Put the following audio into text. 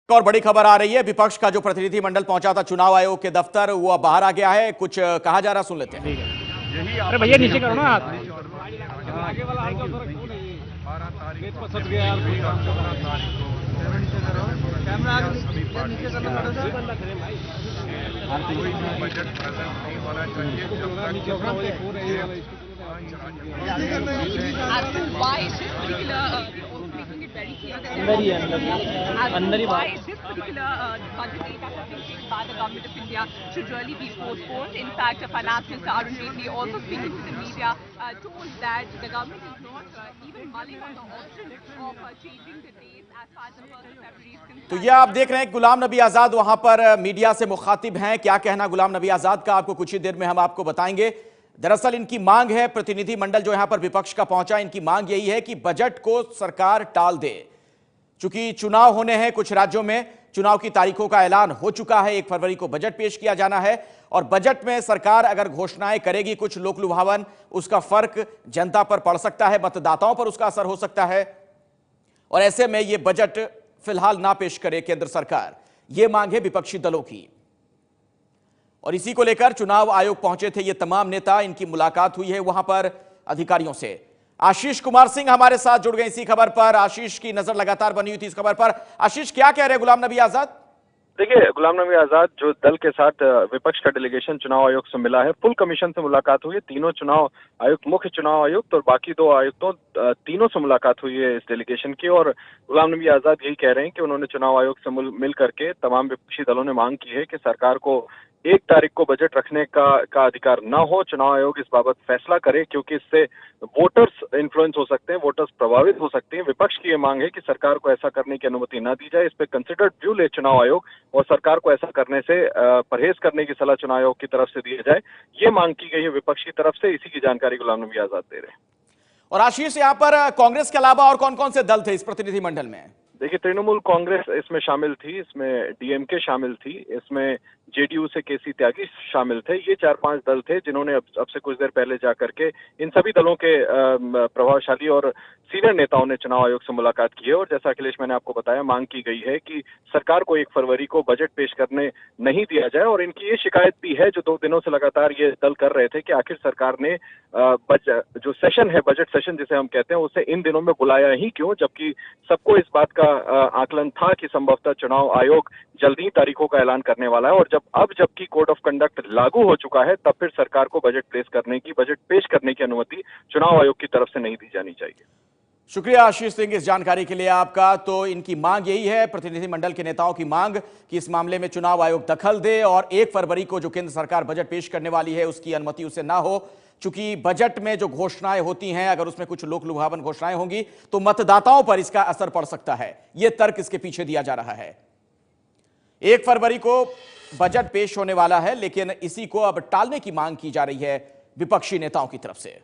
और बड़ी खबर आ रही है। विपक्ष का जो प्रतिनिधि मंडल पहुंचा था चुनाव आयोग के दफ्तर, वो अब बाहर आ गया है। कुछ कहा जा रहा, सुन लेते हैं। अरे भैया नीचे करो ना हाथ। आगे वाला आएगा उधर कौन है ये? 12 तारीख को सच गया यार। 14 तारीख को कैमरा नीचे करना पड़ा था। कोई भी बजट प्रेजेंट नहीं होना चाहिए जब तक अंदर ही should really be postponed. In fact, Finance Minister Arun Jaitley also speaking to the media told that the government is not even mulling on the option of changing the days as far as the 1st of February is concerned. तो ये आप देख रहे हैं गुलाम नबी आजाद वहां पर media से मुखातिब हैं। क्या कहना गुलाम नबी आजाद का, आपको कुछ ही देर में हम आपको बताएंगे। दरअसल इनकी मांग है, प्रतिनिधि मंडल जो यहां पर विपक्ष का पहुंचा, इनकी मांग यही है कि बजट को सरकार टाल दे। चूंकि चुनाव होने हैं, कुछ राज्यों में चुनाव की तारीखों का ऐलान हो चुका है। 1 फरवरी को बजट पेश किया जाना है और बजट में सरकार अगर घोषणाएं करेगी कुछ लोक लुभावन, उसका फर्क जनता पर पड़ सकता है, मतदाताओं पर उसका असर हो सकता है। और ऐसे में यह बजट फिलहाल ना पेश करे केंद्र सरकार, यह मांग है विपक्षी दलों की। और इसी को लेकर चुनाव आयोग पहुंचे थे ये तमाम नेता। इनकी मुलाकात हुई है वहां पर अधिकारियों से। आशीष कुमार सिंह हमारे साथ जुड़ गए इसी खबर पर। आशीष की नजर लगातार बनी हुई थी इस खबर पर। आशीष, क्या कह रहे हैं गुलाम नबी आजाद? देखिए, गुलाम नबी आजाद जो दल के साथ विपक्ष का डेलीगेशन चुनाव आयोग से मिला है, फुल कमीशन से मुलाकात हुई है। तीनों चुनाव आयुक्त, मुख्य चुनाव आयुक्त और बाकी 2 आयुक्तों, तीनों से मुलाकात हुई है इस डेलीगेशन की। और गुलाम नबी आजाद यही कह रहे हैं कि उन्होंने चुनाव आयोग से मिल करके तमाम विपक्षी दलों ने मांग की है कि सरकार को 1 तारीख को बजट रखने का अधिकार न हो। चुनाव आयोग इस बाबत फैसला करे, क्योंकि इससे वोटर्स इन्फ्लुएंस हो सकते हैं, वोटर्स प्रभावित हो सकते हैं। विपक्ष की ये मांग है कि सरकार को ऐसा करने की अनुमति न दी जाए। इस पे कंसिडर्ड व्यू ले चुनाव आयोग और सरकार को ऐसा करने से परहेज करने की सलाह चुनाव आयोग की तरफ से दी जाए। ये मांग की गई है विपक्ष की तरफ से। इसी की जानकारी गुलाम नबी आजाद दे रहे हैं। और आशीष, यहां पर कांग्रेस के अलावा और कौन कौन से दल थे इस प्रतिनिधि मंडल में? देखिए, तृणमूल कांग्रेस इसमें शामिल थी, इसमें डीएमके शामिल थी, इसमें जेडीयू से केसी त्यागी शामिल थे। ये 4-5 दल थे जिन्होंने अब से कुछ देर पहले जाकर के इन सभी दलों के प्रभावशाली और सीनियर नेताओं ने चुनाव आयोग से मुलाकात की है। और जैसा अखिलेश मैंने आपको बताया, मांग की गई है कि सरकार को 1 फरवरी को बजट पेश करने नहीं दिया जाए। और इनकी ये शिकायत भी है, जो 2 दिनों से लगातार ये दल कर रहे थे, कि आखिर सरकार ने जो सेशन है, बजट सेशन जिसे हम कहते हैं, उसे इन दिनों में बुलाया ही क्यों, जबकि सबको इस बात का आकलन था कि संभवतः चुनाव आयोग जल्दी ही तारीखों का ऐलान करने वाला है। और जबकि कोड ऑफ कंडक्ट लागू हो चुका है, तब फिर सरकार को बजट पेश करने की अनुमति चुनाव आयोग की तरफ से नहीं दी जानी चाहिए। शुक्रिया आशीष सिंह इस जानकारी के लिए आपका। तो इनकी मांग यही है, प्रतिनिधिमंडल के नेताओं की मांग, कि इस मामले में चुनाव आयोग दखल दे और 1 फरवरी को जो केंद्र सरकार बजट पेश करने वाली है उसकी अनुमति उसे ना हो। चूंकि बजट में जो घोषणाएं होती हैं, अगर उसमें कुछ लोक लुभावन घोषणाएं होंगी तो मतदाताओं पर इसका असर पड़ सकता है। यह तर्क इसके पीछे दिया जा रहा है। 1 फरवरी को बजट पेश होने वाला है, लेकिन इसी को अब टालने की मांग की जा रही है विपक्षी नेताओं की तरफ से।